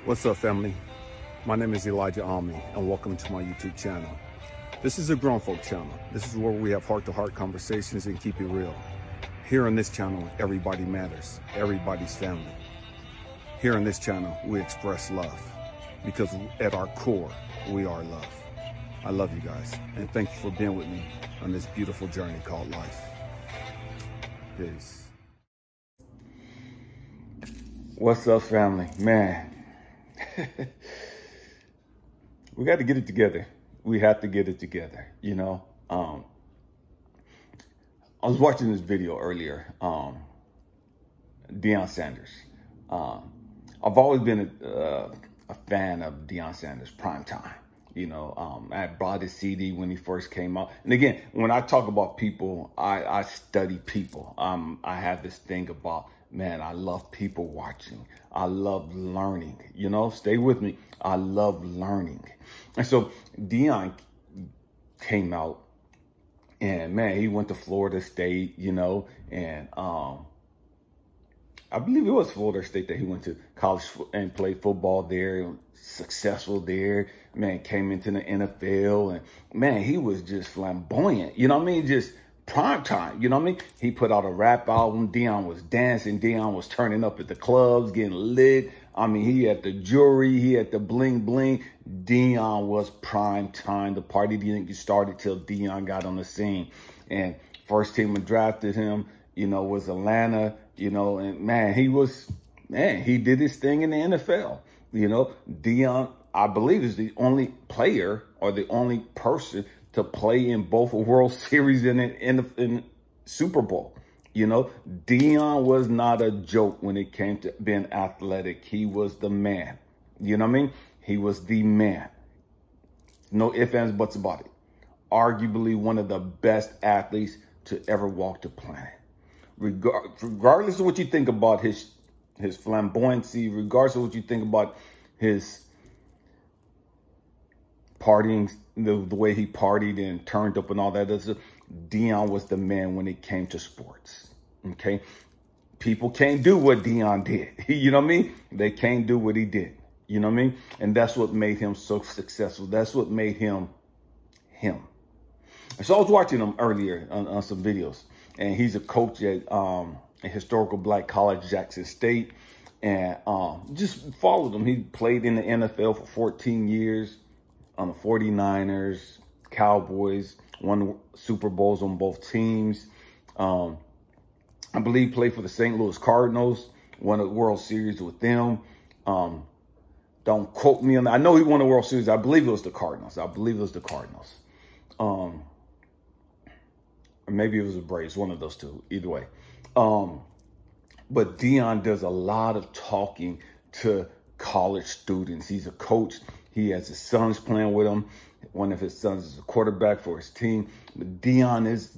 What's up, family? My name is ElijahAmmi, and welcome to my YouTube channel. This is a grown folk channel. This is where we have heart-to-heart conversations and keep it real. Here on this channel, everybody matters. Everybody's family. Here on this channel, we express love because at our core, we are love. I love you guys, and thank you for being with me on this beautiful journey called life. Peace. What's up, family? Man, we got to get it together. We have to get it together, you know. I was watching this video earlier, Deion Sanders. I've always been a fan of Deion Sanders, prime time. You know, I bought his CD when he first came out. And again, when I talk about people, I study people. I have this thing about, man, I love people watching. I love learning, you know, stay with me. I love learning. And so Deion came out and, man, he went to Florida State, you know, and I believe it was Florida State that he went to college and played football there, successful there. Man, came into the NFL, and man, he was just flamboyant. You know what I mean? Just prime time. You know what I mean? He put out a rap album. Deion was dancing. Deion was turning up at the clubs, getting lit. I mean, he had the jewelry. He had the bling bling. Deion was prime time. The party didn't get started till Deion got on the scene. And first team that drafted him, you know, was Atlanta. You know, and man, he did his thing in the NFL. You know, Deion, I believe, is the only player or the only person to play in both a World Series and in Super Bowl. You know, Deion was not a joke when it came to being athletic. He was the man. You know what I mean? He was the man. No ifs, ands, buts about it. Arguably one of the best athletes to ever walk the planet. Regardless of what you think about his flamboyancy, regardless of what you think about his partying, the way he partied and turned up and all that, Deion was the man when it came to sports. Okay, people can't do what Deion did. You know what I mean? They can't do what he did. You know what I mean? And that's what made him so successful. That's what made him him. And so I was watching him earlier on some videos, and he's a coach at a historical black college, Jackson State. And just followed him. He played in the NFL for 14 years on the 49ers, Cowboys, won Super Bowls on both teams. I believe played for the St. Louis Cardinals, won a World Series with them. Don't quote me on that. I know he won a World Series. I believe it was the Cardinals. Or maybe it was the Braves, one of those two, either way. But Deion does a lot of talking to college students. He's a coach. He has his sons playing with him. One of his sons is a quarterback for his team. But Deion is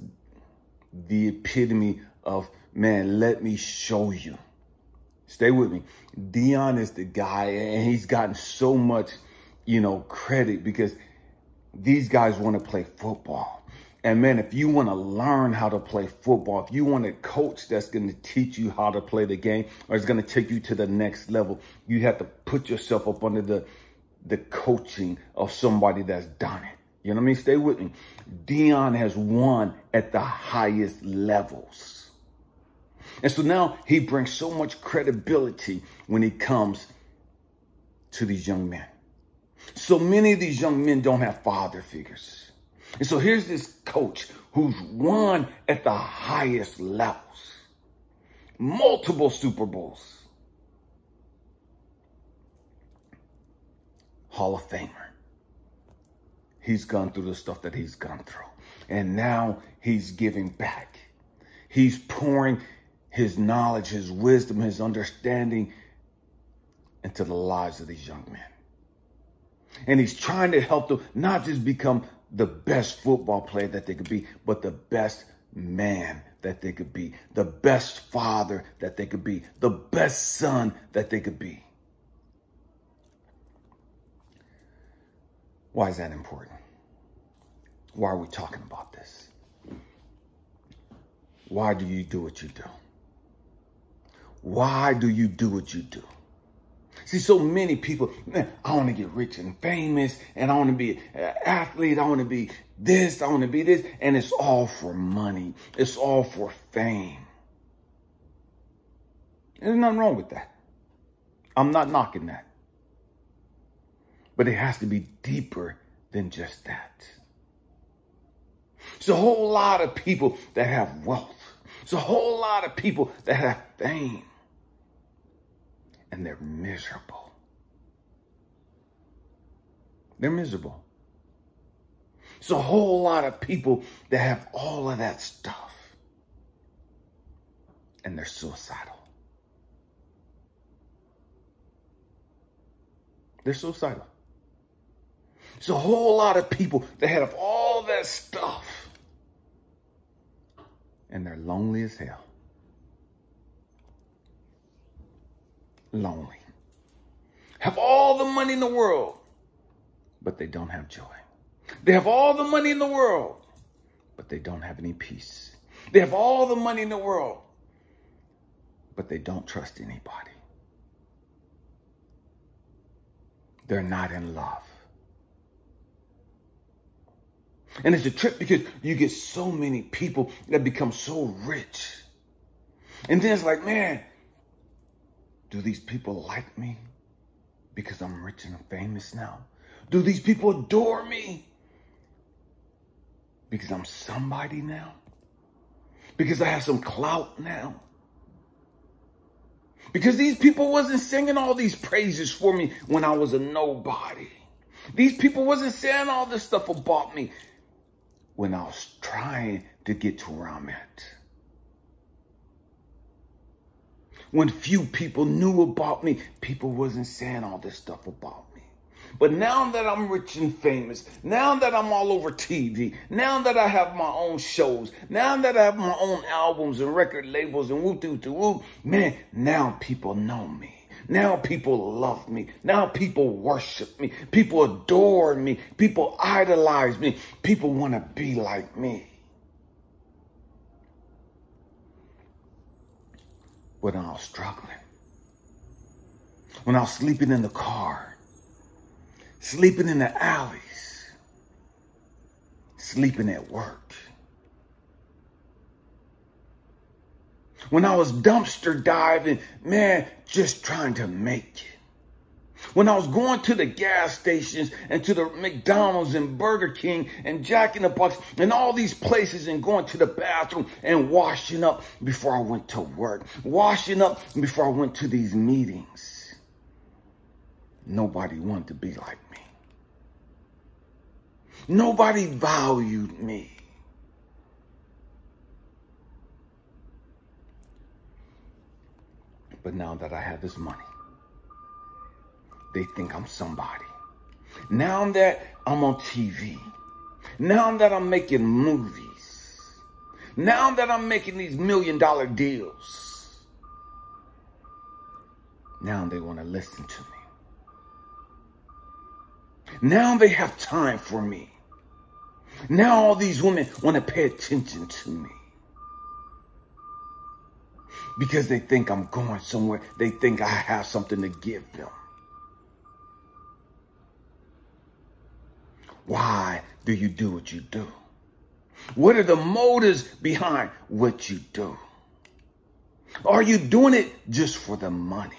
the epitome of, man, let me show you. Stay with me. Deion is the guy, and he's gotten so much, you know, credit because these guys want to play football. And man, if you want to learn how to play football, if you want a coach that's going to teach you how to play the game or is going to take you to the next level, you have to put yourself up under the coaching of somebody that's done it. You know what I mean? Stay with me. Deion has won at the highest levels. And so now he brings so much credibility when he comes to these young men. So many of these young men don't have father figures. And so here's this coach who's won at the highest levels, multiple Super Bowls, Hall of Famer. He's gone through the stuff that he's gone through. And now he's giving back. He's pouring his knowledge, his wisdom, his understanding into the lives of these young men. And he's trying to help them not just become the best football player that they could be, but the best man that they could be, the best father that they could be, the best son that they could be. Why is that important? Why are we talking about this? Why do you do what you do? Why do you do what you do? See, so many people, man, I want to get rich and famous, and I want to be an athlete. I want to be this. I want to be this. And it's all for money. It's all for fame. There's nothing wrong with that. I'm not knocking that. But it has to be deeper than just that. It's a whole lot of people that have wealth. It's a whole lot of people that have fame. And they're miserable. They're miserable. It's a whole lot of people that have all of that stuff. And they're suicidal. They're suicidal. It's a whole lot of people that have all that stuff. And they're lonely as hell. Lonely. Have all the money in the world, but they don't have joy. They have all the money in the world, but they don't have any peace. They have all the money in the world, but they don't trust anybody. They're not in love. And it's a trip because you get so many people that become so rich. And then it's like, man, do these people like me because I'm rich and famous now? Do these people adore me because I'm somebody now? Because I have some clout now? Because these people wasn't singing all these praises for me when I was a nobody. These people wasn't saying all this stuff about me when I was trying to get to where I'm at. When few people knew about me, people wasn't saying all this stuff about me. But now that I'm rich and famous, now that I'm all over TV, now that I have my own shows, now that I have my own albums and record labels and woo-doo-doo-woo, man, now people know me. Now people love me. Now people worship me. People adore me. People idolize me. People want to be like me. When I was struggling, when I was sleeping in the car, sleeping in the alleys, sleeping at work, when I was dumpster diving, man, just trying to make it. When I was going to the gas stations and to the McDonald's and Burger King and Jack in the Box and all these places and going to the bathroom and washing up before I went to work, washing up before I went to these meetings. Nobody wanted to be like me. Nobody valued me. But now that I have this money, they think I'm somebody. Now that I'm on TV, now that I'm making movies, now that I'm making these $1 million deals, now they want to listen to me. Now they have time for me. Now all these women want to pay attention to me. Because they think I'm going somewhere. They think I have something to give them. Why do you do what you do? What are the motives behind what you do? Are you doing it just for the money?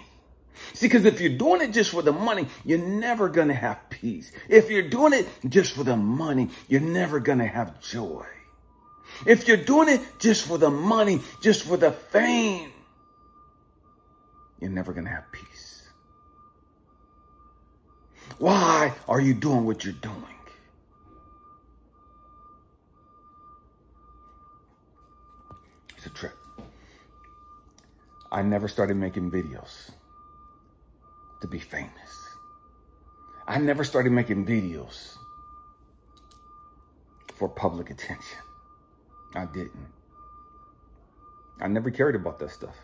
See, because if you're doing it just for the money, you're never going to have peace. If you're doing it just for the money, you're never going to have joy. If you're doing it just for the money, just for the fame, you're never going to have peace. Why are you doing what you're doing? It's a trip. I never started making videos to be famous. I never started making videos for public attention. I didn't. I never cared about that stuff.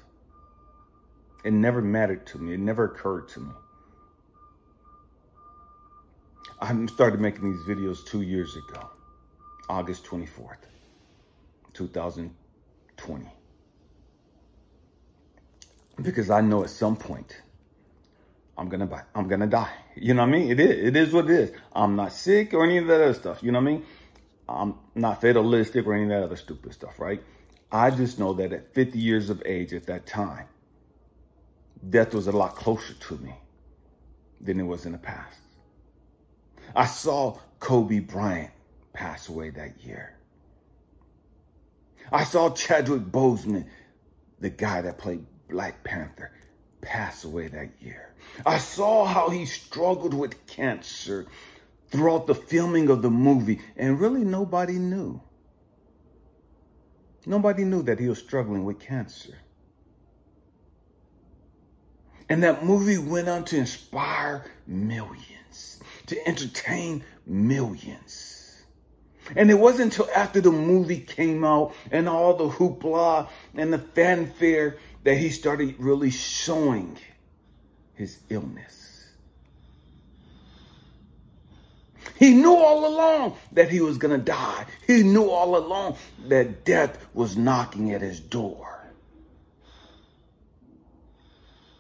It never mattered to me. It never occurred to me. I started making these videos 2 years ago, August 24th, 2020. Because I know at some point, I'm gonna die. You know what I mean? It is what it is. I'm not sick or any of that other stuff. You know what I mean? I'm not fatalistic or any of that other stupid stuff, right? I just know that at 50 years of age at that time, death was a lot closer to me than it was in the past. I saw Kobe Bryant pass away that year. I saw Chadwick Boseman, the guy that played Black Panther, pass away that year. I saw how he struggled with cancer throughout the filming of the movie, and really nobody knew. Nobody knew that he was struggling with cancer. And that movie went on to inspire millions, to entertain millions. And it wasn't until after the movie came out and all the hoopla and the fanfare that he started really showing his illness. He knew all along that he was going to die. He knew all along that death was knocking at his door.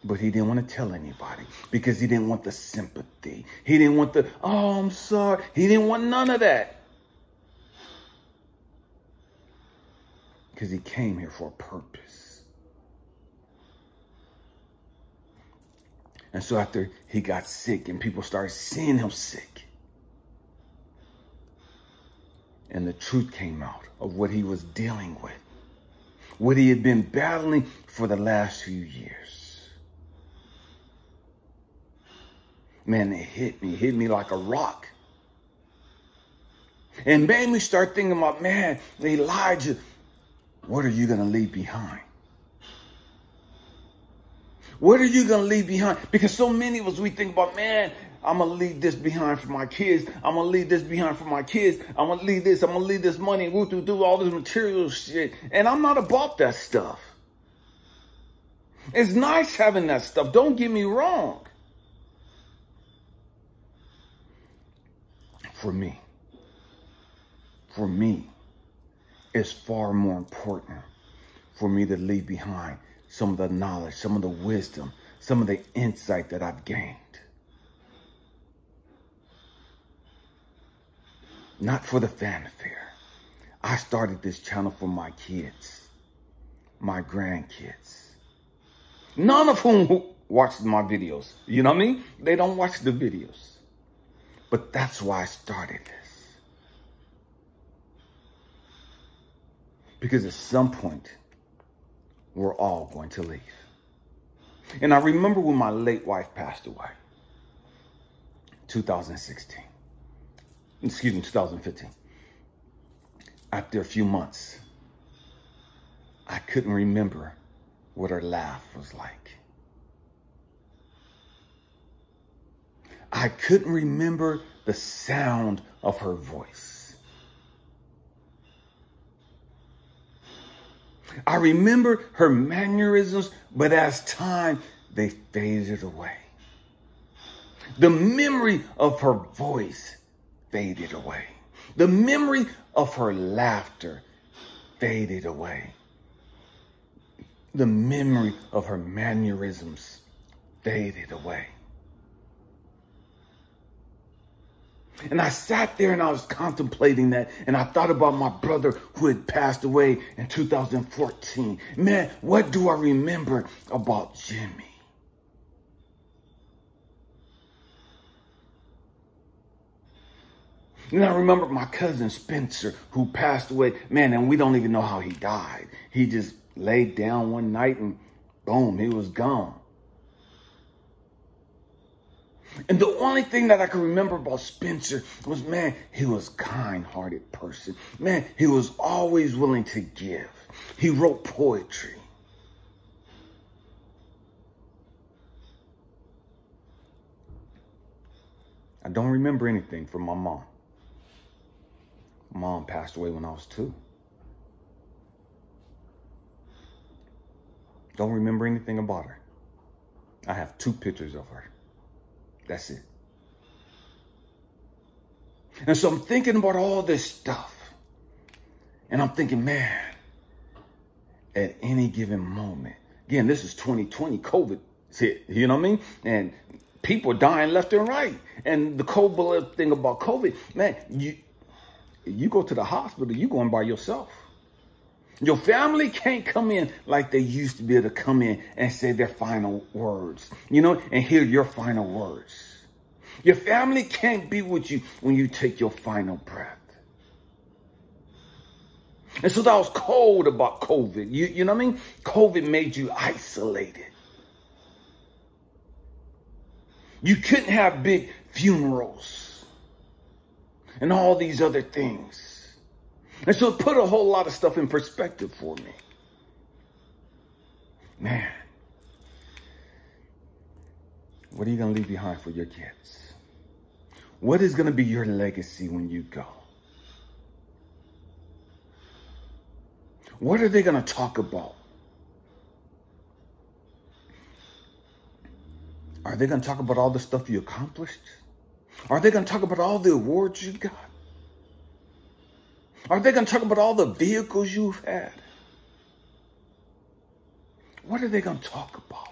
But he didn't want to tell anybody because he didn't want the sympathy. He didn't want the, oh, I'm sorry. He didn't want none of that. Because he came here for a purpose. And so after he got sick and people started seeing him sick, and the truth came out of what he was dealing with, what he had been battling for the last few years. Man, it hit me like a rock. And made me start thinking about, man, Elijah, what are you going to leave behind? What are you going to leave behind? Because so many of us, we think about, man, I'm going to leave this behind for my kids. I'm going to leave this behind for my kids. I'm going to leave this. I'm going to leave this money, do all this material shit. And I'm not about that stuff. It's nice having that stuff. Don't get me wrong. For me, it's far more important for me to leave behind some of the knowledge, some of the wisdom, some of the insight that I've gained. Not for the fanfare. I started this channel for my kids, my grandkids, none of whom watch my videos. You know what I mean? They don't watch the videos. But that's why I started this. Because at some point, we're all going to leave. And I remember when my late wife passed away, 2015. After a few months, I couldn't remember what her laugh was like. I couldn't remember the sound of her voice. I remember her mannerisms, but as time, they faded away. The memory of her voice faded away. The memory of her laughter faded away. The memory of her mannerisms faded away. And I sat there and I was contemplating that, and I thought about my brother who had passed away in 2014. Man, what do I remember about Jimmy? And I remember my cousin Spencer who passed away. Man, and we don't even know how he died. He just laid down one night and boom, he was gone. And the only thing that I can remember about Spencer was, man, he was a kind-hearted person. Man, he was always willing to give. He wrote poetry. I don't remember anything from my mom. Mom passed away when I was 2. Don't remember anything about her. I have 2 pictures of her. That's it. And so I'm thinking about all this stuff. And I'm thinking, man, at any given moment, again, this is 2020, COVID hit, you know what I mean? And People dying left and right. And the cold-blooded thing about COVID, man, you go to the hospital, you going by yourself. Your family can't come in like they used to be able to come in and say their final words, and hear your final words. Your family can't be with you when you take your final breath. And so that was cold about COVID. You know what I mean? COVID made you isolated. You couldn't have big funerals and all these other things. And so it put a whole lot of stuff in perspective for me. Man, what are you going to leave behind for your kids? What is going to be your legacy when you go? What are they going to talk about? Are they going to talk about all the stuff you accomplished? Are they going to talk about all the awards you got? Are they going to talk about all the vehicles you've had? What are they going to talk about?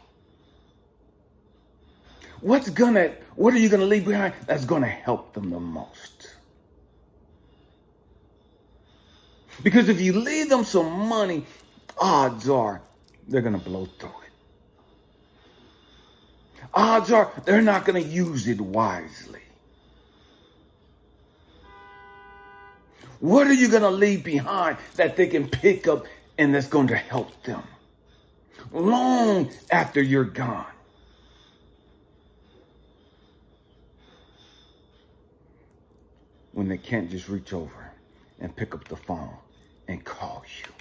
What are you going to leave behind that's going to help them the most? Because if you leave them some money, odds are they're going to blow through it. Odds are they're not going to use it wisely. What are you going to leave behind that they can pick up and that's going to help them long after you're gone? When they can't just reach over and pick up the phone and call you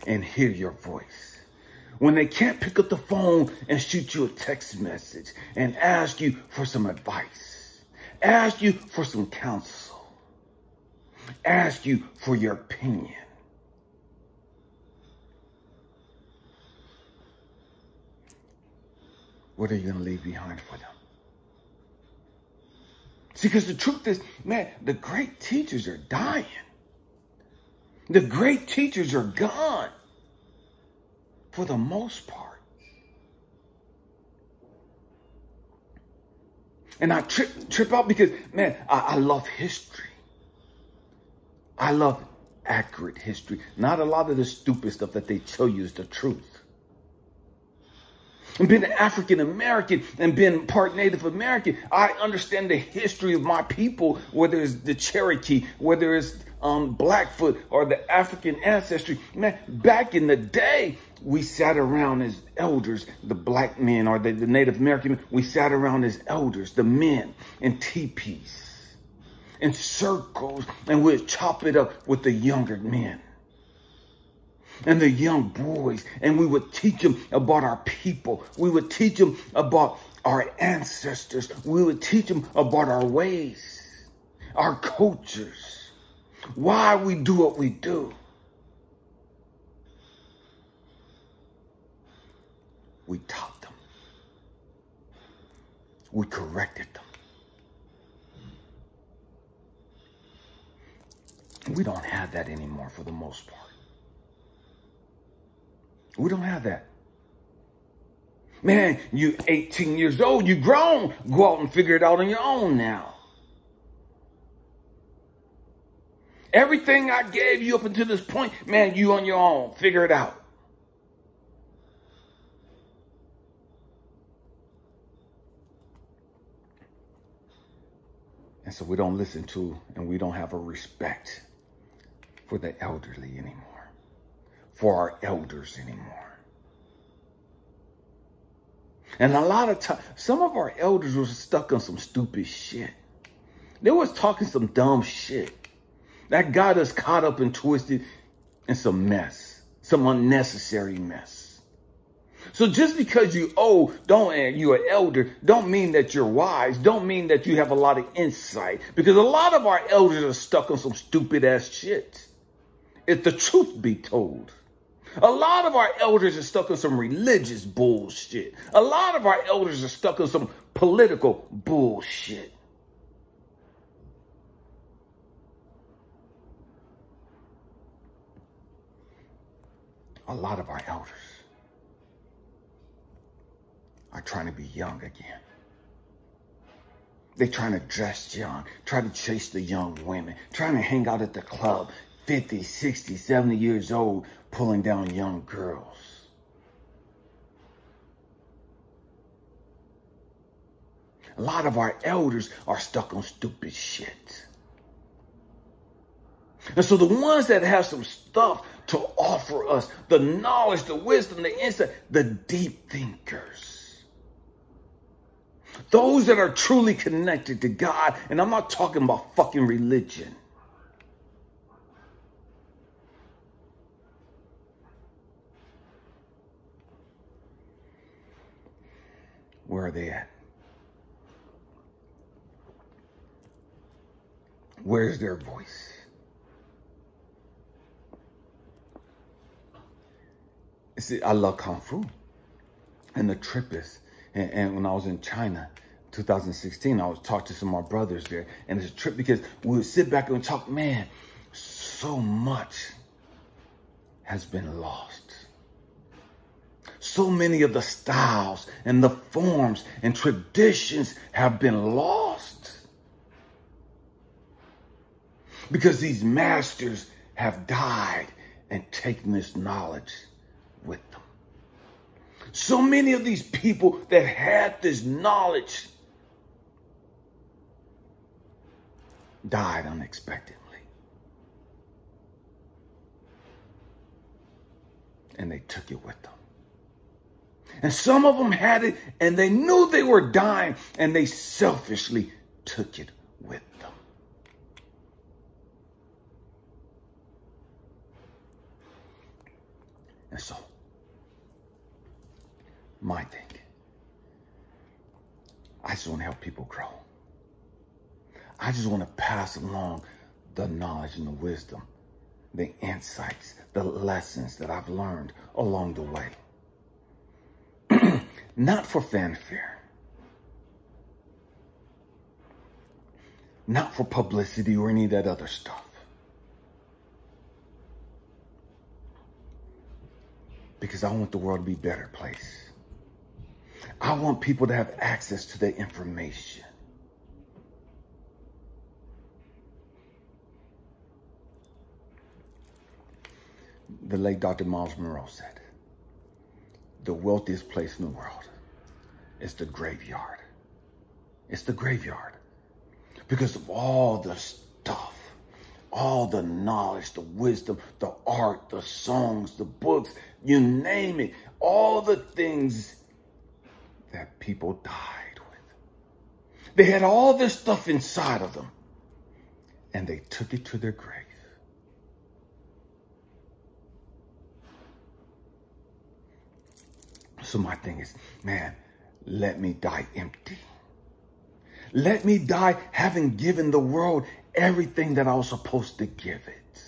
and hear your voice. When they can't pick up the phone and shoot you a text message and ask you for some advice, ask you for some counsel, ask you for your opinion. What are you going to leave behind for them? See, because the truth is, man, the great teachers are dying. The great teachers are gone for the most part. And I trip out because, man, I love history. I love accurate history. Not a lot of the stupid stuff that they tell you is the truth. And being African American and being part Native American, I understand the history of my people, whether it's the Cherokee, whether it's Blackfoot or the African ancestry. Man, back in the day, we sat around as elders, the black men or the Native American men, we sat around as elders, the men, in teepees, in circles, and we'd chop it up with the younger men and the young boys, and we would teach them about our people. We would teach them about our ancestors. We would teach them about our ways, our cultures, why we do what we do. We taught them. We corrected them. We don't have that anymore for the most part. We don't have that. Man, you 18 years old, you grown. Go out and figure it out on your own now. Everything I gave you up until this point, man, you on your own. Figure it out. And so we don't listen to and we don't have a respect for the elderly anymore, for our elders anymore. And a lot of times, some of our elders were stuck on some stupid shit. They was talking some dumb shit that got us caught up and twisted in some mess, some unnecessary mess. So just because you you're an elder, don't mean that you're wise, don't mean that you have a lot of insight. Because a lot of our elders are stuck on some stupid ass shit. If the truth be told. A lot of our elders are stuck on some religious bullshit. A lot of our elders are stuck on some political bullshit. A lot of our elders are trying to be young again. They're trying to dress young, try to chase the young women, trying to hang out at the club, 50, 60, 70 years old, pulling down young girls. A lot of our elders are stuck on stupid shit. And so the ones that have some stuff to offer us, the knowledge, the wisdom, the insight, the deep thinkers, those that are truly connected to God, and I'm not talking about fucking religion. Where are they at? Where's their voice? See, I love Kung Fu. And the trip is, and when I was in China, 2016, I was talking to some of my brothers there. And it's a trip because we would sit back and talk, man, so much has been lost. So many of the styles and the forms and traditions have been lost. Because these masters have died and taken this knowledge with them. So many of these people that had this knowledge died unexpectedly. And they took it with them. And some of them had it and they knew they were dying and they selfishly took it with them. And so, my thing, I just want to help people grow. I just want to pass along the knowledge and the wisdom, the insights, the lessons that I've learned along the way. Not for fanfare. Not for publicity or any of that other stuff. Because I want the world to be a better place. I want people to have access to the information. The late Dr. Miles Monroe said, the wealthiest place in the world is the graveyard. It's the graveyard. Because of all the stuff, all the knowledge, the wisdom, the art, the songs, the books, you name it, all the things that people died with. They had all this stuff inside of them and they took it to their grave. So my thing is, man, let me die empty. Let me die having given the world everything that I was supposed to give it.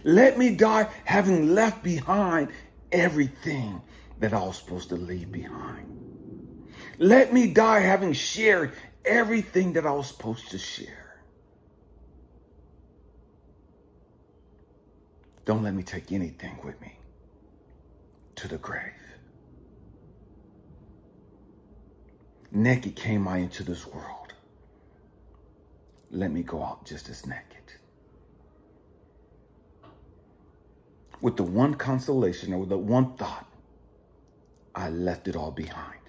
Let me die having left behind everything that I was supposed to leave behind. Let me die having shared everything that I was supposed to share. Don't let me take anything with me to the grave. Naked came I into this world. Let me go out just as naked. With the one consolation or with the one thought, I left it all behind.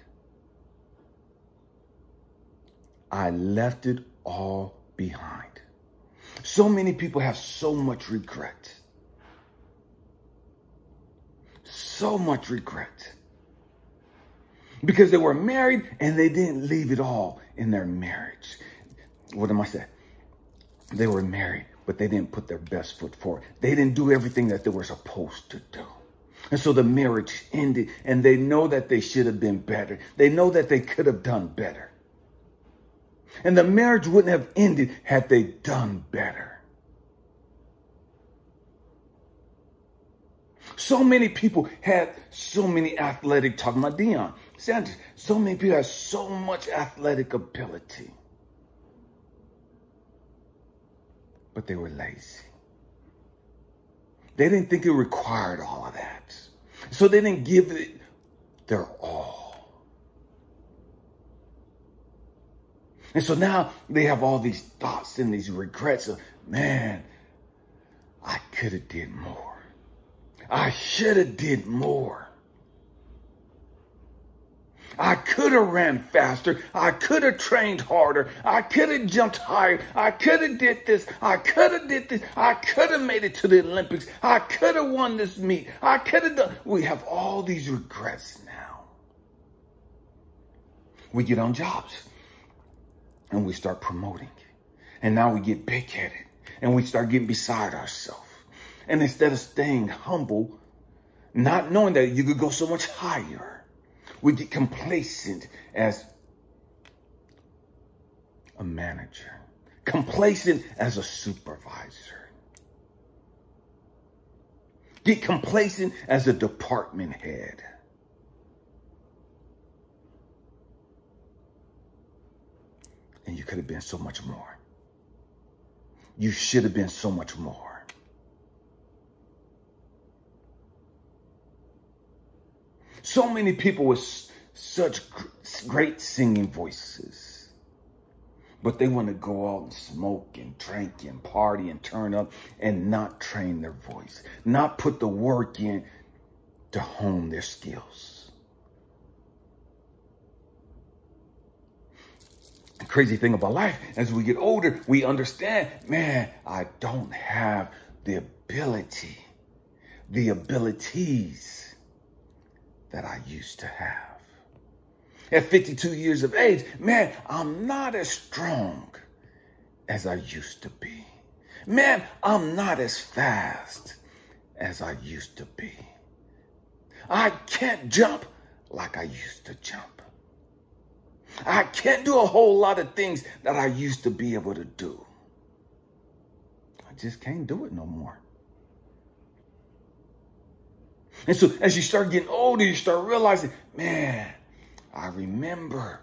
I left it all behind. So many people have so much regret. So much regret. Because they were married and they didn't leave it all in their marriage. What am I saying? They were married, but they didn't put their best foot forward. They didn't do everything that they were supposed to do. And so the marriage ended and they know that they should have been better. They know that they could have done better. And the marriage wouldn't have ended had they done better. So many people had so many athletic, talking about Deion Sanders, so many people had so much athletic ability. But they were lazy. They didn't think it required all of that. So they didn't give it their all. And so now they have all these thoughts and these regrets of, man, I could have did more. I should have did more. I could have ran faster. I could have trained harder. I could have jumped higher. I could have did this. I could have did this. I could have made it to the Olympics. I could have won this meet. I could have done. We have all these regrets now. We get on jobs and we start promoting. And now we get big-headed and we start getting beside ourselves. And instead of staying humble, not knowing that you could go so much higher, we get complacent as a manager, complacent as a supervisor, get complacent as a department head. And you could have been so much more. You should have been so much more. So many people with such great singing voices, but they want to go out and smoke and drink and party and turn up and not train their voice, not put the work in to hone their skills. The crazy thing about life, as we get older, we understand, man, I don't have the abilities that I used to have. At 52 years of age, man, I'm not as strong as I used to be. Man, I'm not as fast as I used to be. I can't jump like I used to jump. I can't do a whole lot of things that I used to be able to do. I just can't do it no more. And so as you start getting older, you start realizing, man, I remember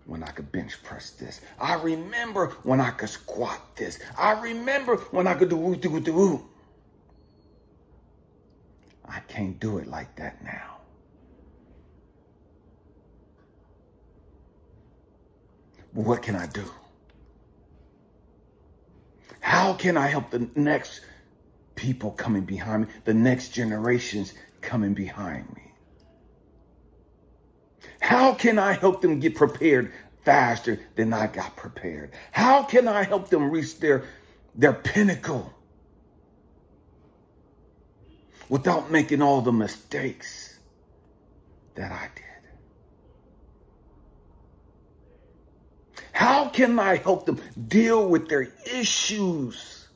when I could bench press this. I remember when I could squat this. I remember when I could do woo. I can't do it like that now. But what can I do? How can I help the next people coming behind me, the next generations coming behind me? How can I help them get prepared faster than I got prepared? How can I help them reach their pinnacle without making all the mistakes that I did? How can I help them deal with their issues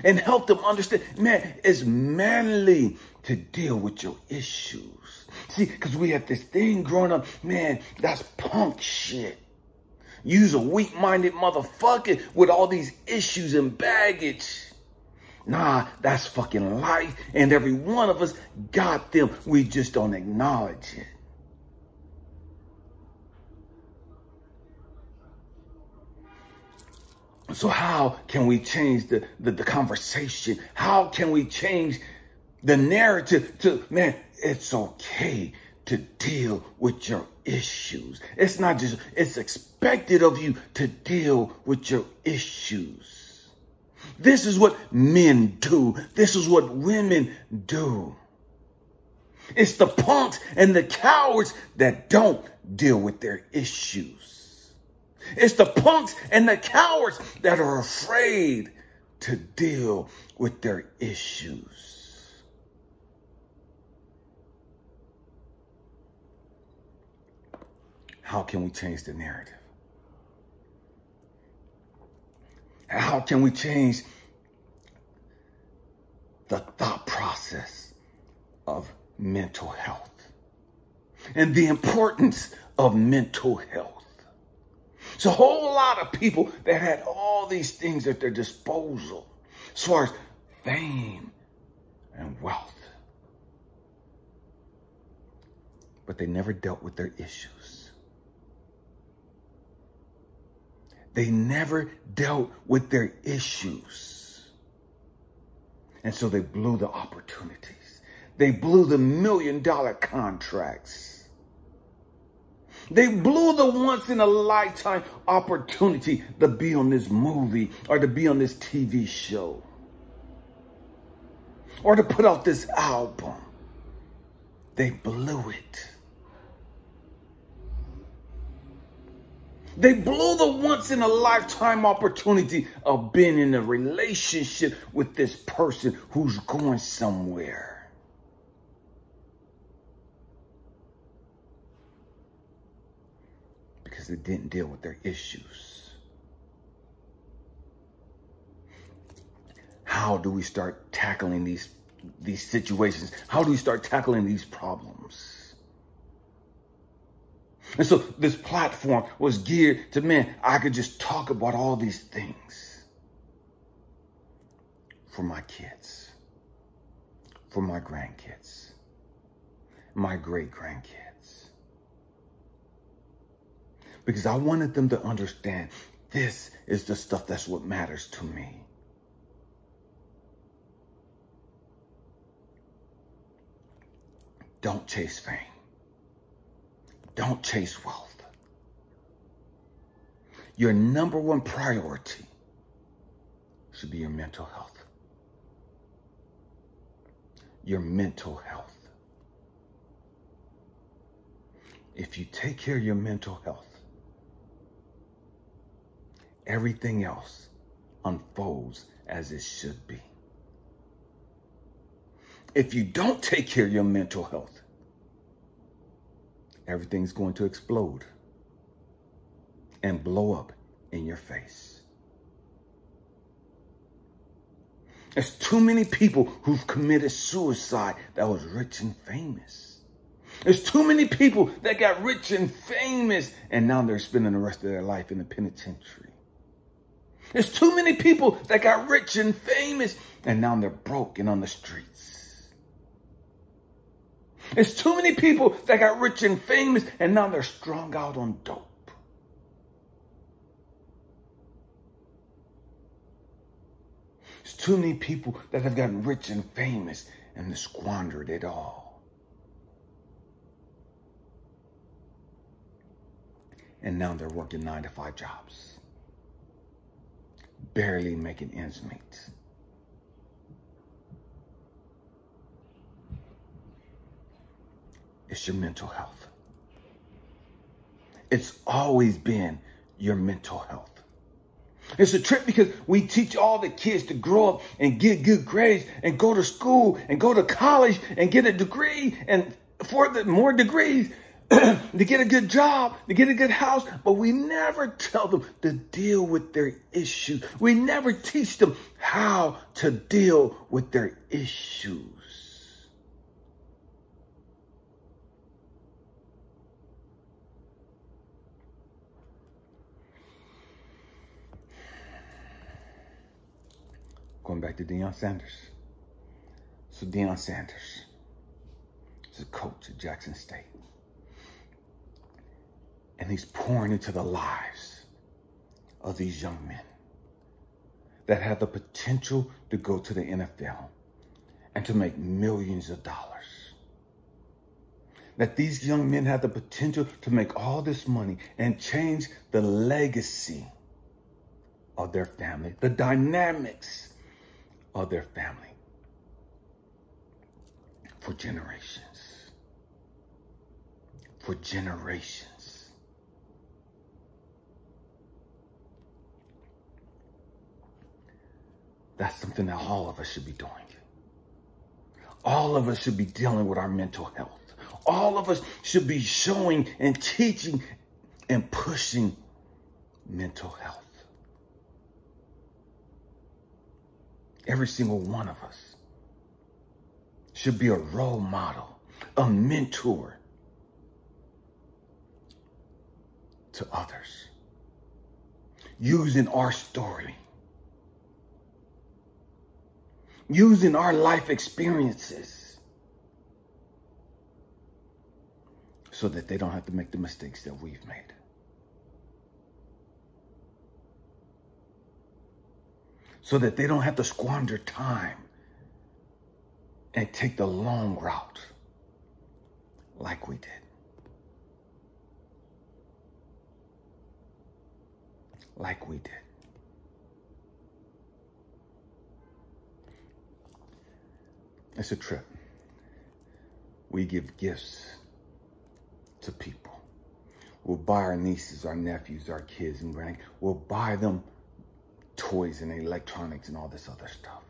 and help them understand, man, it's manly to deal with your issues? See, because we had this thing growing up, man, that's punk shit. You's a weak-minded motherfucker with all these issues and baggage. Nah, that's fucking life, and every one of us got them. We just don't acknowledge it. So how can we change the conversation? How can we change the narrative to, man, it's okay to deal with your issues. It's not just, it's expected of you to deal with your issues. This is what men do. This is what women do. It's the punks and the cowards that don't deal with their issues. It's the punks and the cowards that are afraid to deal with their issues. How can we change the narrative? How can we change the thought process of mental health and the importance of mental health? It's a whole lot of people that had all these things at their disposal as far as fame and wealth, but they never dealt with their issues. They never dealt with their issues. And so they blew the opportunities. They blew the $1 million contracts. They blew the once in a lifetime opportunity to be on this movie or to be on this TV show or to put out this album. They blew it. They blew the once in a lifetime opportunity of being in a relationship with this person who's going somewhere. Because it didn't deal with their issues. How do we start tackling these situations? How do we start tackling these problems? And so this platform was geared to, man, I could just talk about all these things for my kids, for my grandkids, my great-grandkids. Because I wanted them to understand this is the stuff that's what matters to me. Don't chase fame. Don't chase wealth. Your number one priority should be your mental health. Your mental health. If you take care of your mental health, everything else unfolds as it should be. If you don't take care of your mental health, everything's going to explode and blow up in your face. There's too many people who've committed suicide that was rich and famous. There's too many people that got rich and famous and now they're spending the rest of their life in the penitentiary. There's too many people that got rich and famous and now they're broke and on the streets. There's too many people that got rich and famous and now they're strung out on dope. There's too many people that have gotten rich and famous and they squandered it all. And now they're working 9-to-5 jobs, barely making ends meet. It's your mental health. It's always been your mental health. It's a trip because we teach all the kids to grow up and get good grades and go to school and go to college and get a degree and for the more degrees to get a good job, to get a good house. But we never tell them to deal with their issues. We never teach them how to deal with their issues. Going back to Deion Sanders. So Deion Sanders is a coach at Jackson State. And he's pouring into the lives of these young men that have the potential to go to the NFL and to make millions of dollars. That these young men have the potential to make all this money and change the legacy of their family, the dynamics of their family for generations. For generations. That's something that all of us should be doing. All of us should be dealing with our mental health. All of us should be showing and teaching and pushing mental health. Every single one of us should be a role model, a mentor to others. Using our story, using our life experiences so that they don't have to make the mistakes that we've made. So that they don't have to squander time and take the long route like we did. like we did. It's a trip. We give gifts to people. We'll buy our nieces, our nephews, our kids and grandkids. We'll buy them toys and electronics and all this other stuff.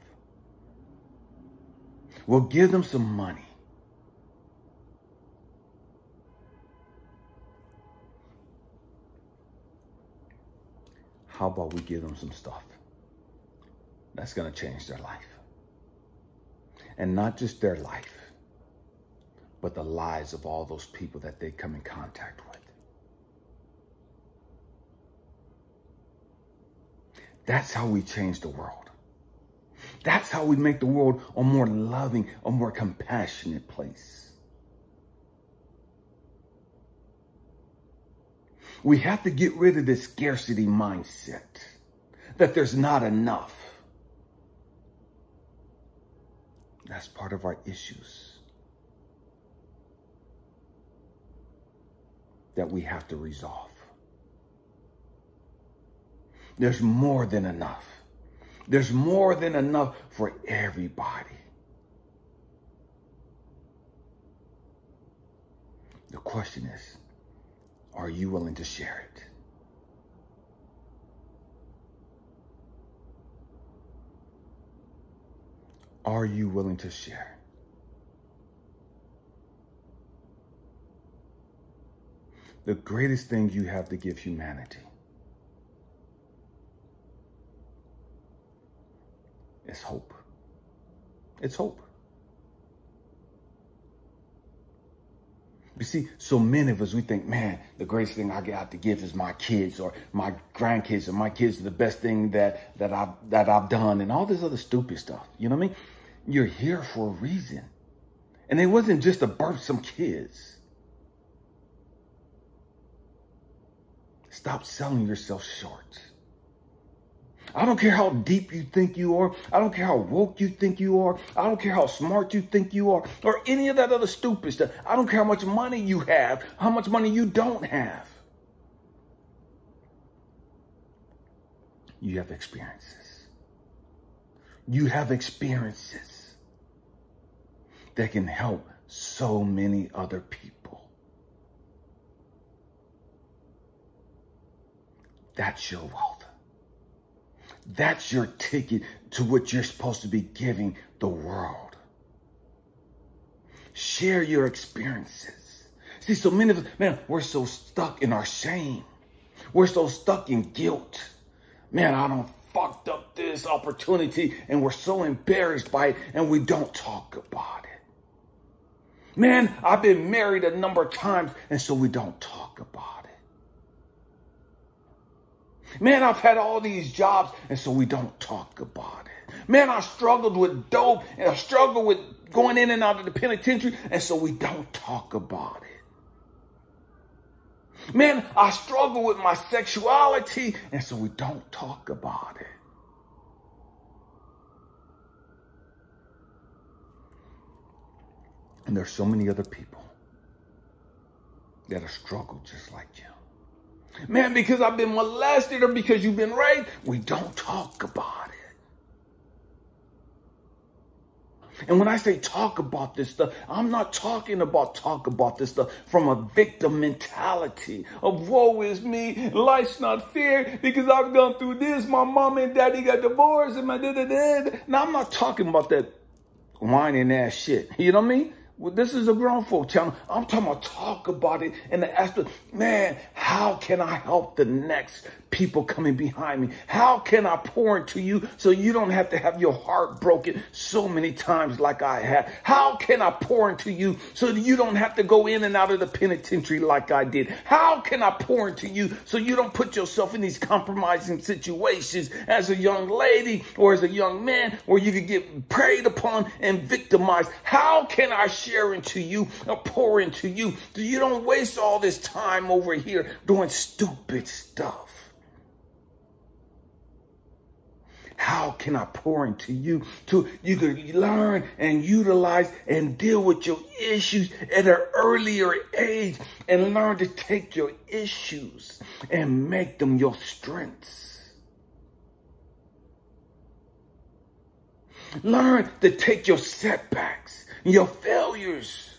We'll give them some money. How about we give them some stuff that's going to change their life? And not just their life, but the lives of all those people that they come in contact with. That's how we change the world. That's how we make the world a more loving, a more compassionate place. We have to get rid of this scarcity mindset that there's not enough. That's part of our issues that we have to resolve. There's more than enough. There's more than enough for everybody. The question is, are you willing to share it? Are you willing to share? The greatest thing you have to give humanity is hope. It's hope. You see, so many of us, we think, man, the greatest thing I got to give is my kids or my grandkids, or my kids are the best thing that I've done, and all this other stupid stuff. You know what I mean? You're here for a reason. And it wasn't just to birth some kids. Stop selling yourself short. I don't care how deep you think you are. I don't care how woke you think you are. I don't care how smart you think you are, or any of that other stupid stuff. I don't care how much money you have, how much money you don't have. You have experiences. You have experiences that can help so many other people. That's your wealth. That's your ticket to what you're supposed to be giving the world. Share your experiences. See, so many of us, man, we're so stuck in our shame. We're so stuck in guilt. Man, I done fucked up this opportunity, and we're so embarrassed by it, and we don't talk about it. Man, I've been married a number of times, and so we don't talk about it. Man, I've had all these jobs, and so we don't talk about it. Man, I struggled with dope, and I struggled with going in and out of the penitentiary, and so we don't talk about it. Man, I struggle with my sexuality, and so we don't talk about it. And there's so many other people that have struggled just like you. Man, because I've been molested or because you've been raped, we don't talk about it. And when I say talk about this stuff, I'm not talking about talk about this stuff from a victim mentality of woe is me, life's not fair because I've gone through this, my mom and daddy got divorced and my da-da-da. Now, I'm not talking about that whining ass shit. You know what I mean? Well, this is a grown folk channel. I'm talking about talk about it and the aspect, man, how can I help the next people coming behind me? How can I pour into you so you don't have to have your heart broken so many times like I had? How can I pour into you so that you don't have to go in and out of the penitentiary like I did? How can I pour into you so you don't put yourself in these compromising situations as a young lady or as a young man where you could get preyed upon and victimized? How can I share into you or pour into you so you don't waste all this time over here doing stupid stuff? How can I pour into you to you can learn and utilize and deal with your issues at an earlier age and learn to take your issues and make them your strengths. Learn to take your setbacks, your failures,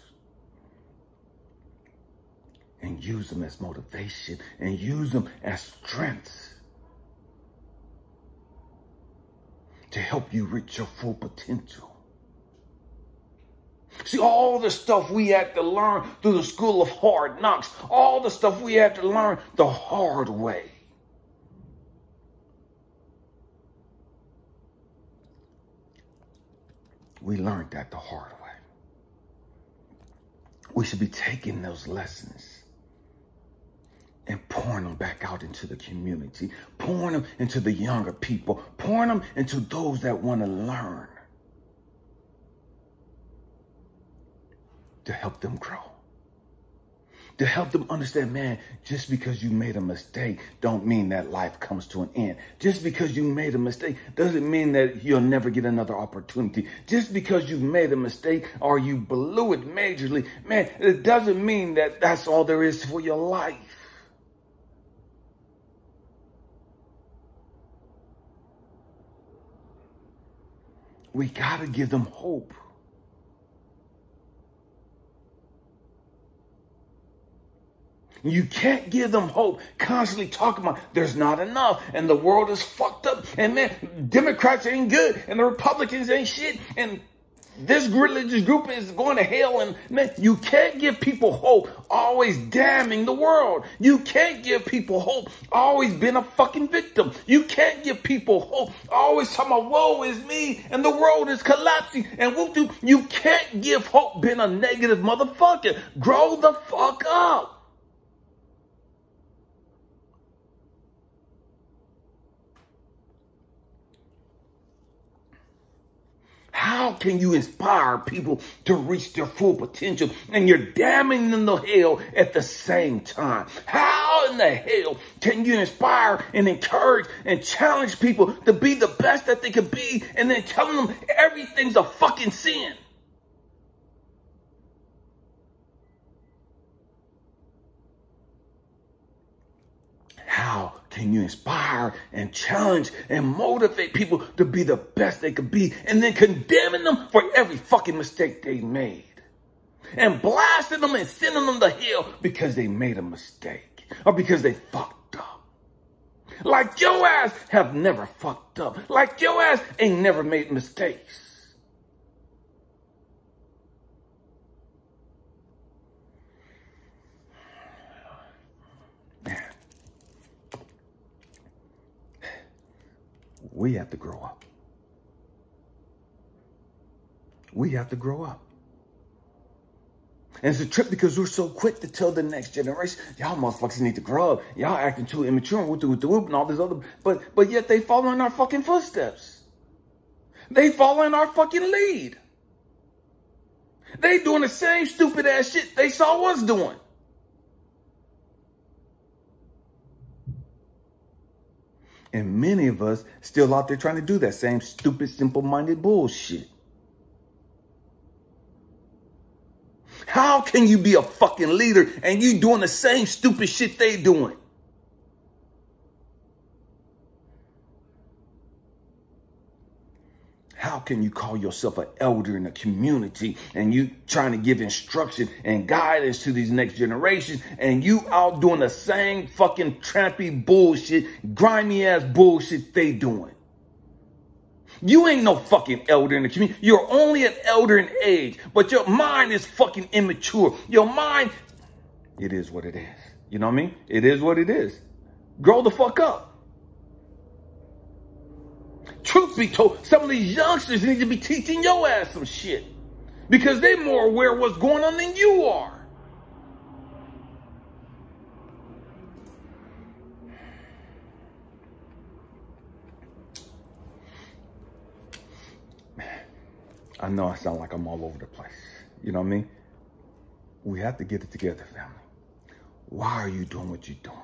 and use them as motivation and use them as strengths to help you reach your full potential. See, all the stuff we had to learn through the school of hard knocks, all the stuff we had to learn the hard way. We learned that the hard way. We should be taking those lessons and pouring them back out into the community, pouring them into the younger people, pouring them into those that want to learn to help them grow, to help them understand, man, just because you made a mistake don't mean that life comes to an end. Just because you made a mistake doesn't mean that you'll never get another opportunity. Just because you made a mistake or you blew it majorly, man, it doesn't mean that that's all there is for your life. We got to give them hope. You can't give them hope constantly talking about there's not enough and the world is fucked up and man, Democrats ain't good and the Republicans ain't shit and this religious group is going to hell. And man, you can't give people hope always damning the world. You can't give people hope always being a fucking victim. You can't give people hope always talking about woe is me and the world is collapsing and whoop-doo. You can't give hope being a negative motherfucker. Grow the fuck up. How can you inspire people to reach their full potential and you're damning them to hell at the same time? How in the hell can you inspire and encourage and challenge people to be the best that they could be and then telling them everything's a fucking sin? How can you inspire and challenge and motivate people to be the best they could be and then condemning them for every fucking mistake they made and blasting them and sending them to hell because they made a mistake or because they fucked up? Like your ass have never fucked up. Like your ass ain't never made mistakes. We have to grow up. We have to grow up. And it's a trip because we're so quick to tell the next generation, y'all motherfuckers need to grow up. Y'all acting too immature and with the whoop and all this other, but yet they follow in our fucking footsteps. They follow in our fucking lead. They doing the same stupid ass shit they saw us doing. And many of us still out there trying to do that same stupid, simple-minded bullshit. How can you be a fucking leader and you doing the same stupid shit they doing? How can you call yourself an elder in a community and you trying to give instruction and guidance to these next generations and you out doing the same fucking trampy bullshit, grimy ass bullshit they doing? You ain't no fucking elder in the community. You're only an elder in age, but your mind is fucking immature. Your mind, it is what it is. You know what I mean? It is what it is. Grow the fuck up. Truth be told, some of these youngsters need to be teaching your ass some shit because they're more aware of what's going on than you are. Man, I know I sound like I'm all over the place. You know what I mean? We have to get it together, family. Why are you doing what you're doing?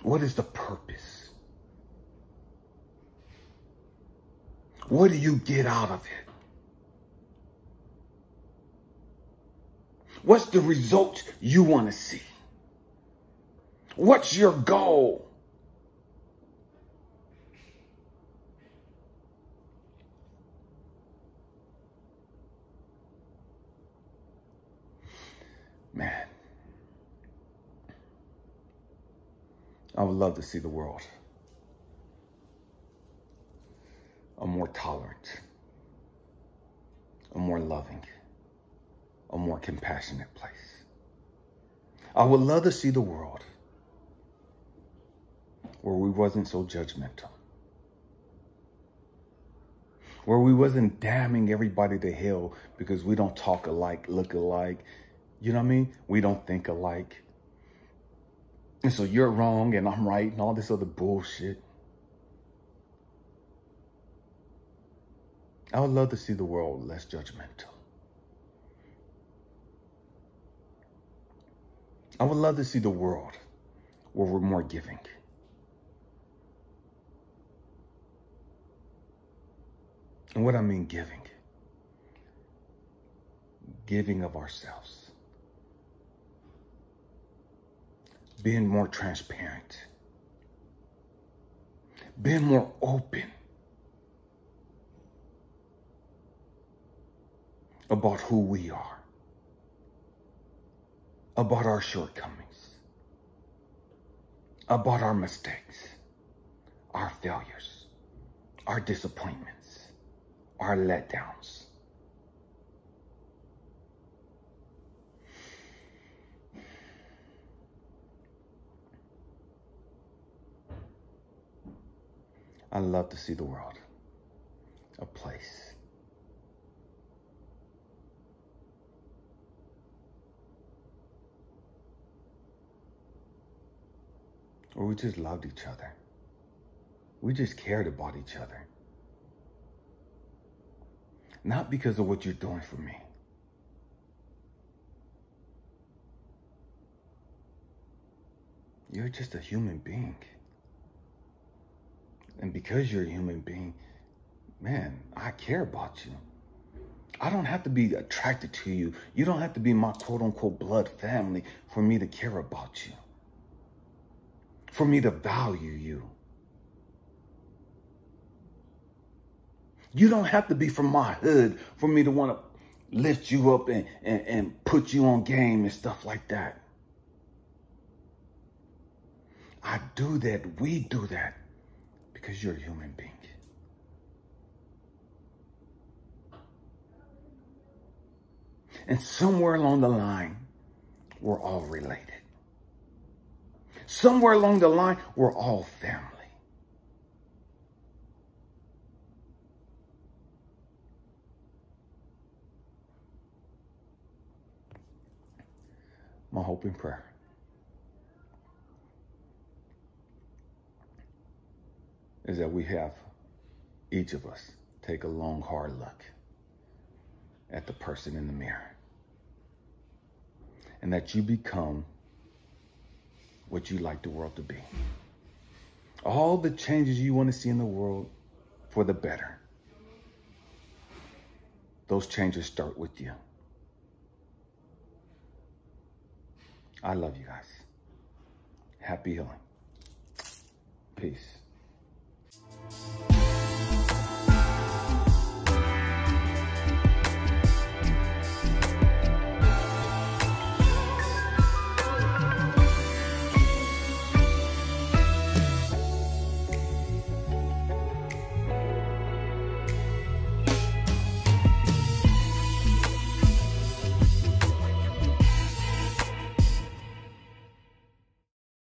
What is the purpose? What do you get out of it? What's the results you want to see? What's your goal? Man, I would love to see the world a more tolerant, a more loving, a more compassionate place. I would love to see the world where we wasn't so judgmental, where we wasn't damning everybody to hell because we don't talk alike, look alike. You know what I mean? We don't think alike. And so you're wrong and I'm right and all this other bullshit. I would love to see the world less judgmental. I would love to see the world where we're more giving. And what I mean giving, giving of ourselves. Being more transparent, being more open about who we are, about our shortcomings, about our mistakes, our failures, our disappointments, our letdowns. I love to see the world a place where we just loved each other. We just cared about each other. Not because of what you're doing for me. You're just a human being. And because you're a human being, man, I care about you. I don't have to be attracted to you. You don't have to be my quote unquote blood family for me to care about you. For me to value you. You don't have to be from my hood for me to want to lift you up and put you on game and stuff like that. I do that. We do that. Because you're a human being. And somewhere along the line, we're all related. Somewhere along the line, we're all family. My hope and prayer is that we have, each of us, take a long, hard look at the person in the mirror. And that you become what you like the world to be. All the changes you want to see in the world for the better. Those changes start with you. I love you guys. Happy healing. Peace.